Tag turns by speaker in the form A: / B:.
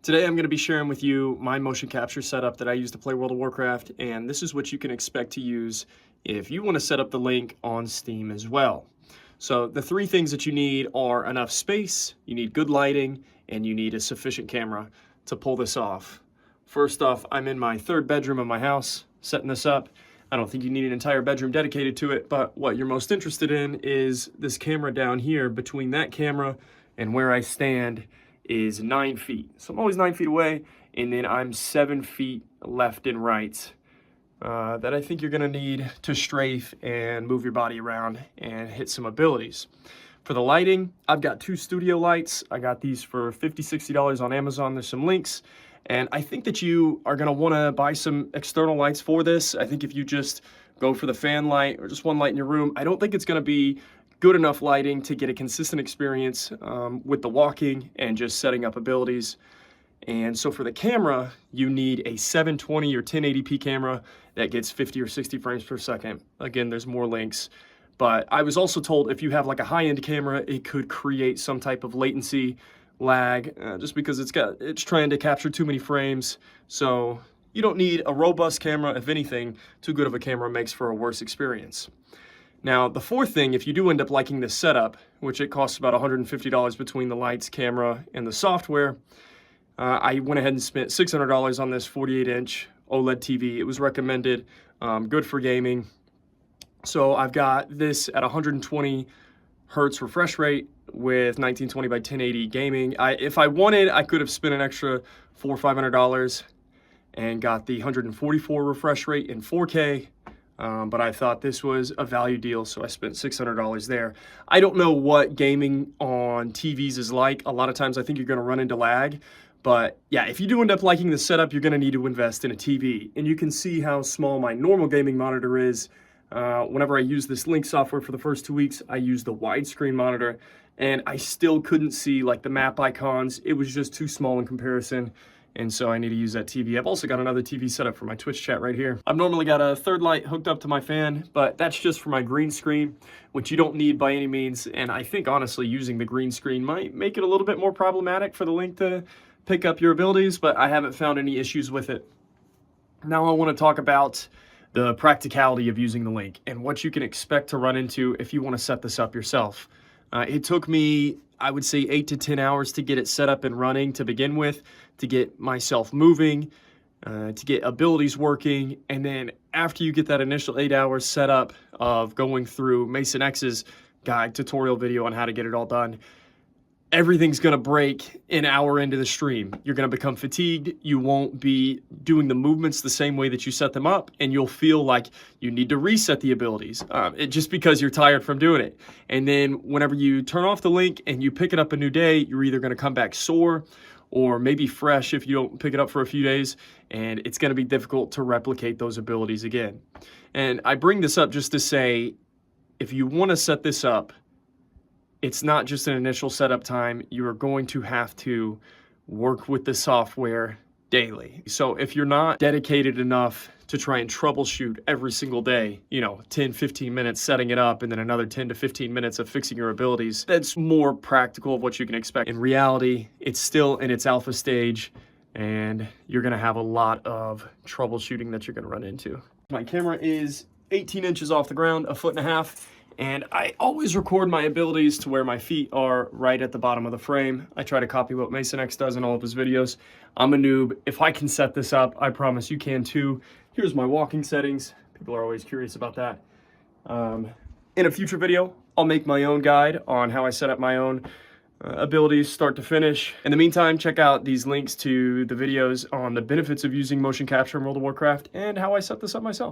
A: Today I'm going to be sharing with you my motion capture setup that I use to play World of Warcraft, and this is what you can expect to use if you want to set up the link on Steam as well. So the three things that you need are enough space, you need good lighting, and you need a sufficient camera to pull this off. First off, I'm in my third bedroom of my house setting this up. I don't think you need an entire bedroom dedicated to it, but what you're most interested in is this camera down here. Between that camera and where I stand is 9 feet. So I'm always 9 feet away, and then I'm 7 feet left and right that I think you're gonna need to strafe and move your body around and hit some abilities. For the lighting, I've got two studio lights. I got these for $50, $60 on Amazon. There's some links. And I think that you are gonna wanna buy some external lights for this. I think if you just go for the fan light or just one light in your room, I don't think it's gonna be good enough lighting to get a consistent experience with the walking and just setting up abilities. And so for the camera, you need a 720 or 1080p camera that gets 50 or 60 frames per second. Again, there's more links. But I was also told if you have like a high-end camera, it could create some type of latency lag just because it's trying to capture too many frames. So you don't need a robust camera. If anything, too good of a camera makes for a worse experience. Now, the fourth thing, if you do end up liking this setup, which it costs about $150 between the lights, camera, and the software, I went ahead and spent $600 on this 48-inch OLED TV. It was recommended, good for gaming. So I've got this at 120 hertz refresh rate with 1920 by 1080 gaming. If I wanted, I could have spent an extra $400 or $500 and got the 144 refresh rate in 4K. But I thought this was a value deal, so I spent $600 there. I don't know what gaming on TVs is like. A lot of times I think you're gonna run into lag. But yeah, if you do end up liking the setup, you're gonna need to invest in a TV. And you can see how small my normal gaming monitor is. Whenever I use this Link software for the first 2 weeks, I used the widescreen monitor, and I still couldn't see like the map icons. It was just too small in comparison. And so I need to use that TV. I've also got another TV set up for my Twitch chat right here. I've normally got a third light hooked up to my fan, but that's just for my green screen, which you don't need by any means. And I think honestly using the green screen might make it a little bit more problematic for the Link to pick up your abilities, but I haven't found any issues with it. Now I want to talk about the practicality of using the Link and what you can expect to run into if you want to set this up yourself. It took me, I would say, 8 to 10 hours to get it set up and running to begin with, to get myself moving, to get abilities working. And then after you get that initial 8 hours set up of going through Mason X's guide tutorial video on how to get it all done, everything's going to break an hour into the stream. You're going to become fatigued. You won't be doing the movements the same way that you set them up, and you'll feel like you need to reset the abilities just because you're tired from doing it. And then whenever you turn off the Link and you pick it up a new day, you're either going to come back sore or maybe fresh if you don't pick it up for a few days, and it's going to be difficult to replicate those abilities again. And I bring this up just to say, if you want to set this up, it's not just an initial setup time. You are going to have to work with the software daily. So if you're not dedicated enough to try and troubleshoot every single day, 10, 15 minutes setting it up and then another 10 to 15 minutes of fixing your abilities, that's more practical of what you can expect. In reality, it's still in its alpha stage and you're gonna have a lot of troubleshooting that you're gonna run into. My camera is 18 inches off the ground, 1.5 feet. And I always record my abilities to where my feet are right at the bottom of the frame. I try to copy what Mason X does in all of his videos. I'm a noob. If I can set this up, I promise you can too. Here's my walking settings. People are always curious about that. In a future video, I'll make my own guide on how I set up my own abilities start to finish. In the meantime, check out these links to the videos on the benefits of using motion capture in World of Warcraft and how I set this up myself.